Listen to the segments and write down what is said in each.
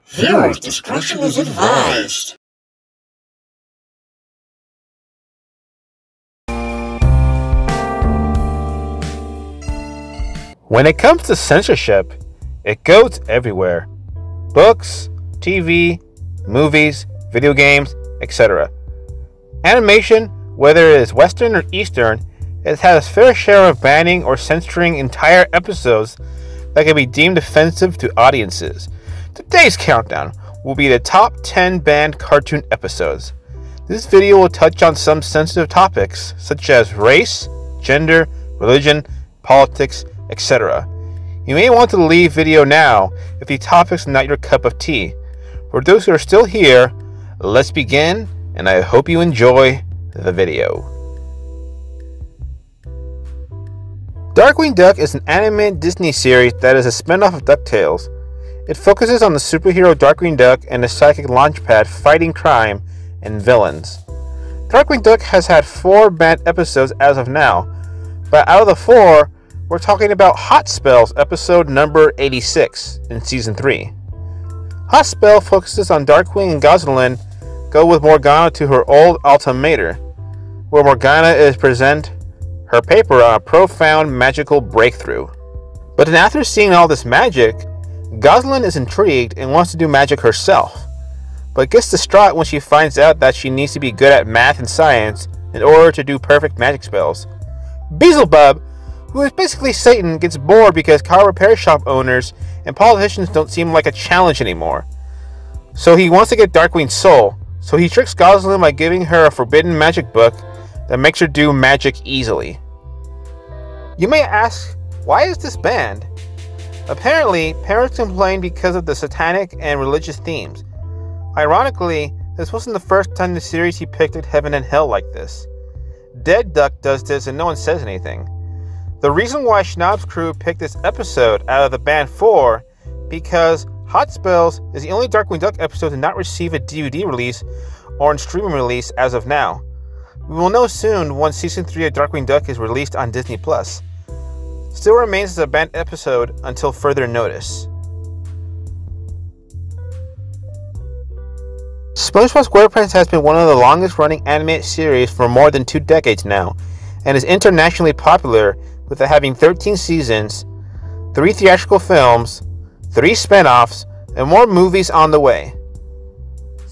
Viewers' discretion is advised. When it comes to censorship, it goes everywhere. Books, TV, movies, video games, etc. Animation, whether it is Western or Eastern, has had its fair share of banning or censoring entire episodes that can be deemed offensive to audiences. Today's countdown will be the top 10 banned cartoon episodes. This video will touch on some sensitive topics such as race, gender, religion, politics, etc. You may want to leave video now if the topic's not your cup of tea. For those who are still here, let's begin, and I hope you enjoy the video. Darkwing Duck is an animated Disney series that is a spin-off of DuckTales. It focuses on the superhero Darkwing Duck and the psychic Launchpad fighting crime and villains. Darkwing Duck has had 4 banned episodes as of now, but out of the 4, we're talking about Hot Spells episode number 86 in season 3. Hot Spell focuses on Darkwing and Gosalyn go with Morgana to her old Alta Mater, where Morgana is present her paper on a profound magical breakthrough. But then after seeing all this magic, Gosalyn is intrigued and wants to do magic herself, but gets distraught when she finds out that she needs to be good at math and science in order to do perfect magic spells. Beelzebub, who is basically Satan, gets bored because car repair shop owners and politicians don't seem like a challenge anymore. So he wants to get Darkwing's soul, so he tricks Gosalyn by giving her a forbidden magic book that makes her do magic easily. You may ask, why is this banned? Apparently, parents complained because of the satanic and religious themes. Ironically, this wasn't the first time the series depicted heaven and hell like this. Dead Duck does this and no one says anything. The reason why Schnaub's crew picked this episode out of the banned 4 because Hot Spells is the only Darkwing Duck episode to not receive a DVD release or a streaming release as of now. We will know soon once season 3 of Darkwing Duck is released on Disney+. Still remains as a banned episode until further notice. SpongeBob SquarePants has been one of the longest running animated series for more than 2 decades now, and is internationally popular with it having 13 seasons, 3 theatrical films, 3 spin-offs, and more movies on the way.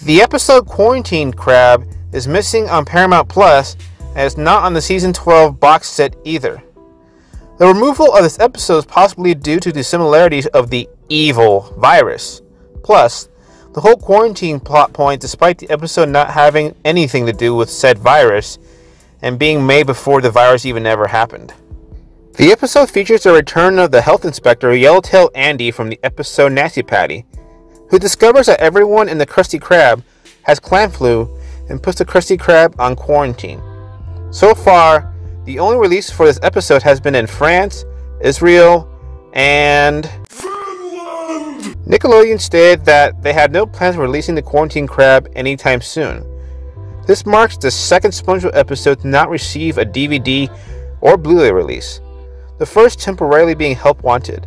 The episode Quarantine Crab is missing on Paramount Plus and is not on the season 12 box set either. The removal of this episode is possibly due to the similarities of the evil virus. Plus, the whole quarantine plot point, despite the episode not having anything to do with said virus and being made before the virus even ever happened. The episode features the return of the health inspector Yellowtail Andy from the episode Nasty Patty, who discovers that everyone in the Krusty Krab has clam flu and puts the Krusty Krab on quarantine. So far, the only release for this episode has been in France, Israel, and Finland! Nickelodeon stated that they had no plans of releasing the Quarantine Crab anytime soon. This marks the second SpongeBob episode to not receive a DVD or Blu-ray release, the first temporarily being Help Wanted.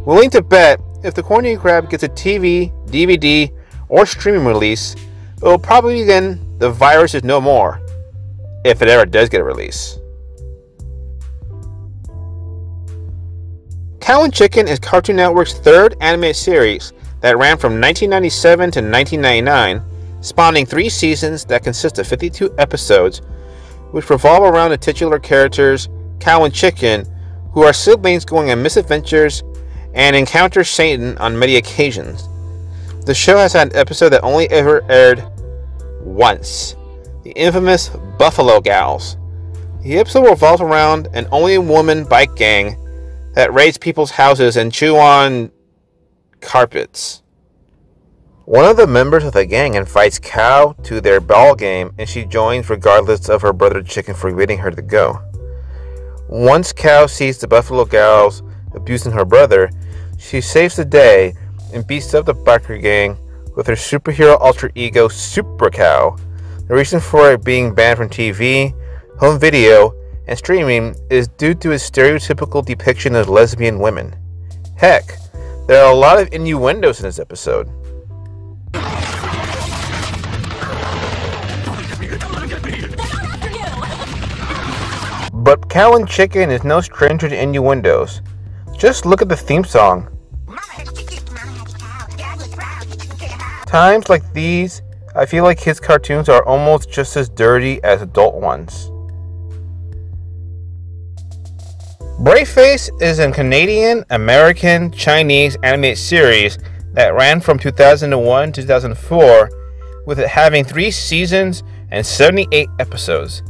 Willing to bet if the Quarantine Crab gets a TV, DVD, or streaming release, it will probably be then the virus is no more, if it ever does get a release. Cow and Chicken is Cartoon Network's 3rd animated series that ran from 1997 to 1999, spawning 3 seasons that consist of 52 episodes, which revolve around the titular characters Cow and Chicken, who are siblings going on misadventures and encounter Satan on many occasions. The show has had an episode that only ever aired once, the infamous Buffalo Gals. The episode revolves around an only woman bike gang that raids people's houses and chew on carpets. One of the members of the gang invites Cow to their ball game, and she joins regardless of her brother Chicken forbidding her to go. Once Cow sees the Buffalo Gals abusing her brother, she saves the day and beats up the biker gang with her superhero alter ego Super Cow. The reason for it being banned from TV, home video, and streaming is due to its stereotypical depiction of lesbian women. Heck, there are a lot of innuendos in this episode. But Cow and Chicken is no stranger to innuendos. Just look at the theme song. Times like these, I feel like his cartoons are almost just as dirty as adult ones. Braveface is a Canadian-American Chinese animated series that ran from 2001 to 2004, with it having 3 seasons and 78 episodes.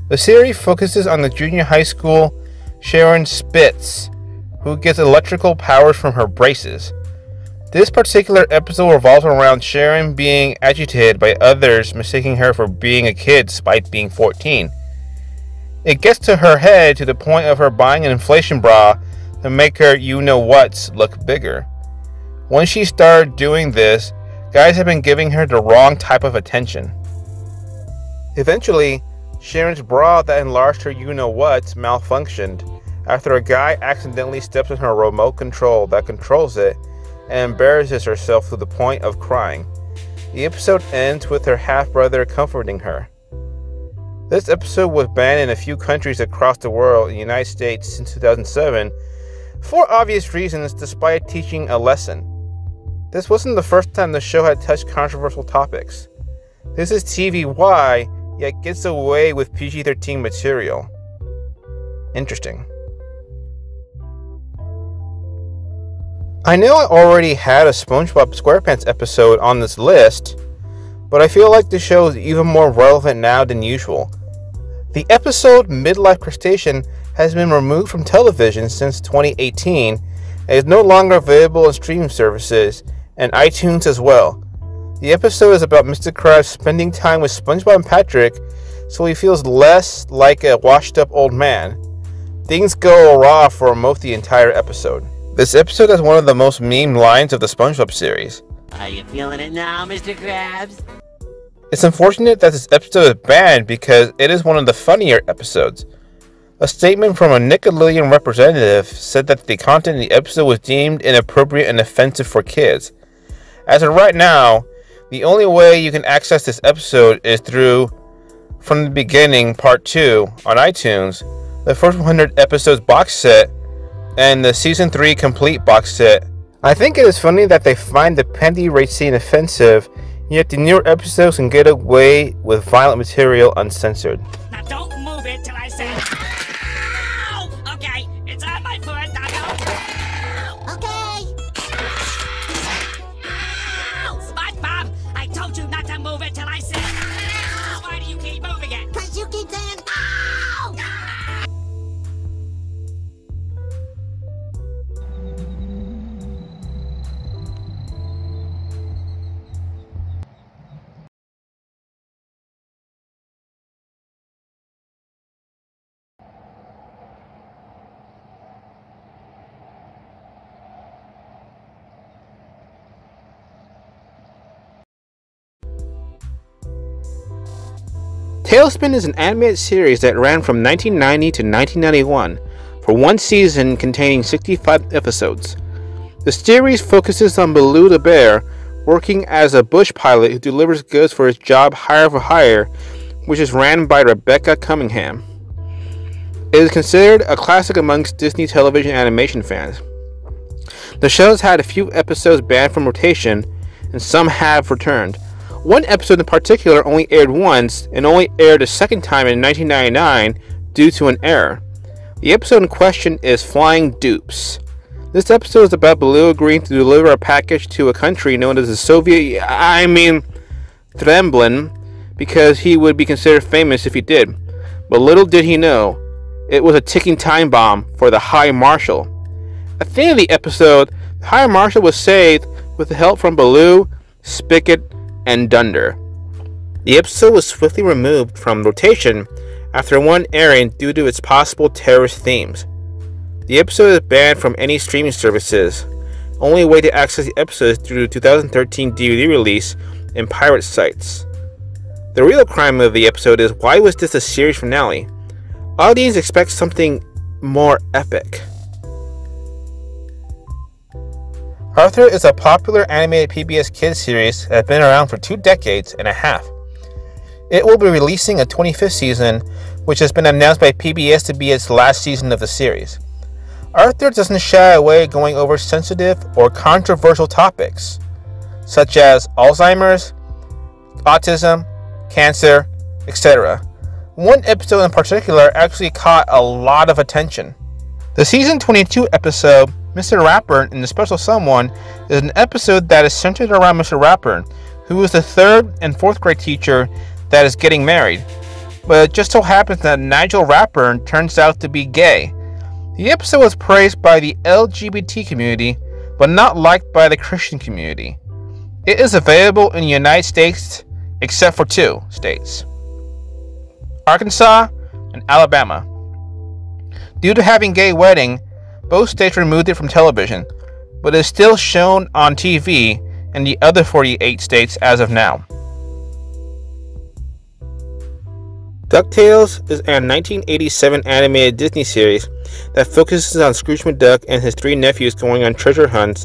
The series focuses on the junior high school Sharon Spitz, who gets electrical powers from her braces. This particular episode revolves around Sharon being agitated by others mistaking her for being a kid despite being 14. It gets to her head to the point of her buying an inflation bra to make her you-know-whats look bigger. Once she started doing this, guys have been giving her the wrong type of attention. Eventually, Sharon's bra that enlarged her you-know-whats malfunctioned after a guy accidentally steps on her remote control that controls it and embarrasses herself to the point of crying. The episode ends with her half-brother comforting her. This episode was banned in a few countries across the world in the United States since 2007 for obvious reasons, despite teaching a lesson. This wasn't the first time the show had touched controversial topics. This is TVY, yet gets away with PG-13 material. Interesting. I know I already had a SpongeBob SquarePants episode on this list, but I feel like the show is even more relevant now than usual. The episode Midlife Crustacean has been removed from television since 2018 and is no longer available on streaming services and iTunes as well. The episode is about Mr. Krabs spending time with SpongeBob and Patrick so he feels less like a washed-up old man. Things go awry for most of the entire episode. This episode has one of the most memed lines of the SpongeBob series. Are you feeling it now, Mr. Krabs? It's unfortunate that this episode is banned because it is one of the funnier episodes. A statement from a Nickelodeon representative said that the content in the episode was deemed inappropriate and offensive for kids. As of right now, the only way you can access this episode is through From the Beginning Part 2 on iTunes, the first 100 episodes box set, and the Season 3 complete box set. I think it is funny that they find the panty rape scene offensive, yet the newer episodes can get away with violent material uncensored. Now don't move it till I say ow! Okay, it's on my foot. Now don't. Okay. Ow! SpongeBob, I told you not to move it till I said ow! Why do you keep moving it? 'Cause you keep saying ow! TaleSpin is an animated series that ran from 1990 to 1991 for one season containing 65 episodes. The series focuses on Baloo the bear working as a bush pilot who delivers goods for his job Hire for Hire, which is ran by Rebecca Cunningham. It is considered a classic amongst Disney television animation fans. The show has had a few episodes banned from rotation, and some have returned. One episode in particular only aired once, and only aired a second time in 1999 due to an error. The episode in question is Flying Dupes. This episode is about Baloo agreeing to deliver a package to a country known as the Kremlin, because he would be considered famous if he did. But little did he know, it was a ticking time bomb for the High Marshal. At the end of the episode, the High Marshal was saved with the help from Baloo, Spigot, and Dunder. The episode was swiftly removed from rotation after one airing due to its possible terrorist themes. The episode is banned from any streaming services. Only way to access the episode is through the 2013 DVD release and pirate sites. The real crime of the episode is, why was this a series finale? Audience expects something more epic. Arthur is a popular animated PBS Kids series that has been around for 2 decades and a half. It will be releasing a 25th season, which has been announced by PBS to be its last season of the series. Arthur doesn't shy away going over sensitive or controversial topics, such as Alzheimer's, autism, cancer, etc. One episode in particular actually caught a lot of attention. The season 22 episode, Mr. Ratburn and the Special Someone, is an episode that is centered around Mr. Ratburn, who is the 3rd and 4th grade teacher that is getting married. But it just so happens that Nigel Ratburn turns out to be gay. The episode was praised by the LGBT community, but not liked by the Christian community. It is available in the United States, except for 2 states: Arkansas and Alabama. Due to having gay wedding, both states removed it from television, but it is still shown on TV in the other 48 states as of now. DuckTales is a 1987 animated Disney series that focuses on Scrooge McDuck and his 3 nephews going on treasure hunts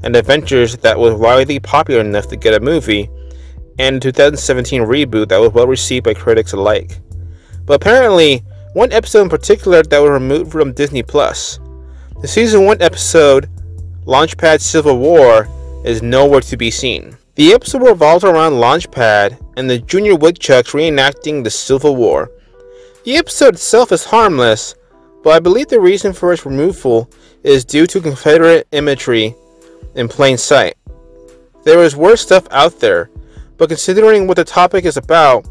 and adventures that was widely popular enough to get a movie, and a 2017 reboot that was well received by critics alike. But apparently, one episode in particular that was removed from Disney Plus. The season 1 episode, Launchpad Civil War, is nowhere to be seen. The episode revolves around Launchpad and the Junior Woodchucks reenacting the Civil War. The episode itself is harmless, but I believe the reason for its removal is due to Confederate imagery in plain sight. There is worse stuff out there, but considering what the topic is about,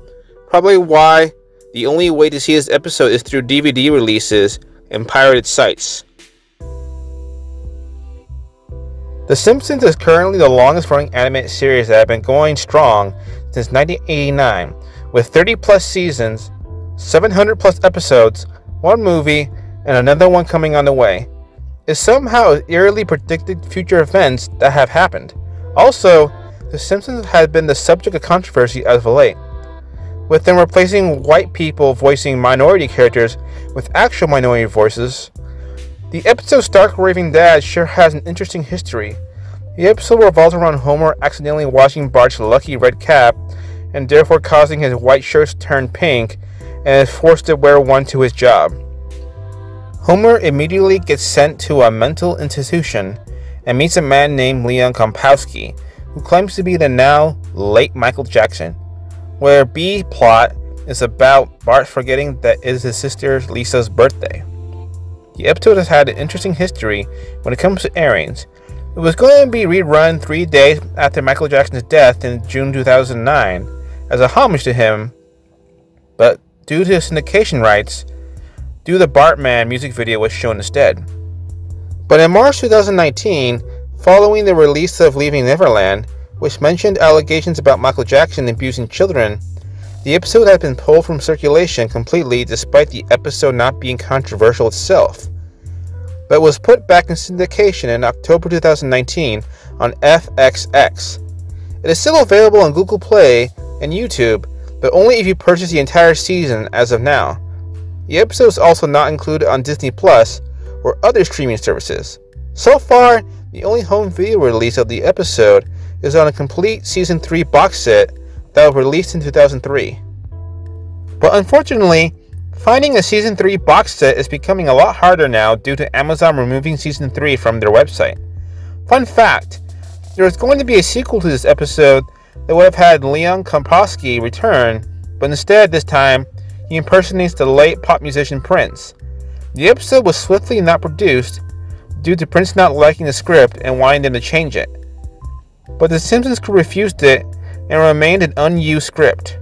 probably why the only way to see this episode is through DVD releases and pirated sites. The Simpsons is currently the longest running animated series that has been going strong since 1989, with 30 plus seasons, 700 plus episodes, 1 movie, and another one coming on the way. It somehow eerily predicted future events that have happened. Also, The Simpsons has been the subject of controversy as of late, with them replacing white people voicing minority characters with actual minority voices. The episode Stark Raving Dad sure has an interesting history. The episode revolves around Homer accidentally washing Bart's lucky red cap and therefore causing his white shirts to turn pink and is forced to wear one to his job. Homer immediately gets sent to a mental institution and meets a man named Leon Kompowski, who claims to be the now late Michael Jackson, where B plot is about Bart forgetting that it is his sister Lisa's birthday. The episode has had an interesting history when it comes to airings. It was going to be rerun 3 days after Michael Jackson's death in June 2009 as a homage to him, but due to syndication rights, the Bartman music video was shown instead. But in March 2019, following the release of Leaving Neverland, which mentioned allegations about Michael Jackson abusing children, the episode has been pulled from circulation completely despite the episode not being controversial itself, but was put back in syndication in October 2019 on FXX. It is still available on Google Play and YouTube, but only if you purchase the entire season as of now. The episode is also not included on Disney Plus or other streaming services. So far, the only home video release of the episode is on a complete Season 3 box set that was released in 2003. But unfortunately, finding a Season 3 box set is becoming a lot harder now due to Amazon removing Season 3 from their website. Fun fact, there is going to be a sequel to this episode that would have had Leon Kompowski return, but instead this time, he impersonates the late pop musician Prince. The episode was swiftly not produced due to Prince not liking the script and wanting them to change it. But the Simpsons crew refused it and remained an unused script.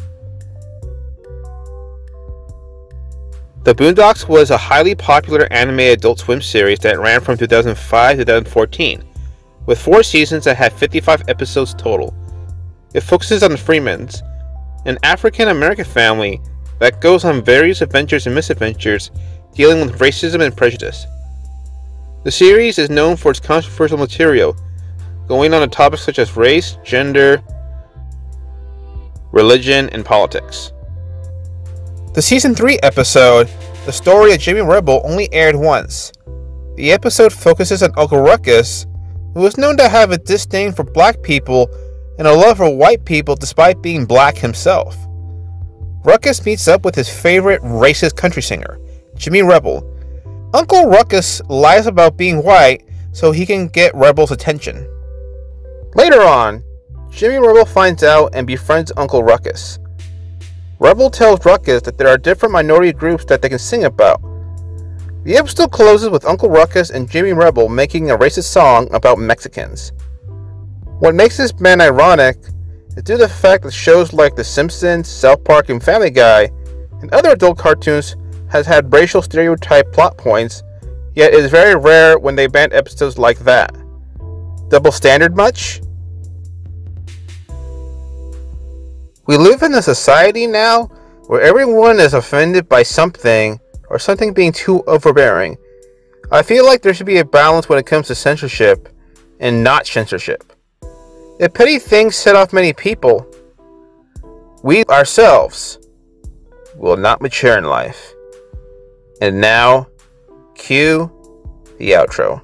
The Boondocks was a highly popular animated Adult Swim series that ran from 2005 to 2014, with 4 seasons that had 55 episodes total. It focuses on the Freemans, an African-American family that goes on various adventures and misadventures dealing with racism and prejudice. The series is known for its controversial material, going on topics such as race, gender, religion, and politics. The Season 3 episode, The Story of Jimmy Rebel, only aired once. The episode focuses on Uncle Ruckus, who is known to have a disdain for black people and a love for white people despite being black himself. Ruckus meets up with his favorite racist country singer, Jimmy Rebel. Uncle Ruckus lies about being white so he can get Rebel's attention. Later on, Jimmy Rebel finds out and befriends Uncle Ruckus. Rebel tells Ruckus that there are different minority groups that they can sing about. The episode closes with Uncle Ruckus and Jimmy Rebel making a racist song about Mexicans. What makes this band ironic is due to the fact that shows like The Simpsons, South Park, and Family Guy, and other adult cartoons has had racial stereotype plot points, yet it is very rare when they ban episodes like that. Double standard much? We live in a society now where everyone is offended by something or something being too overbearing. I feel like there should be a balance when it comes to censorship and not censorship. If petty things set off many people, we ourselves will not mature in life. And now, cue the outro.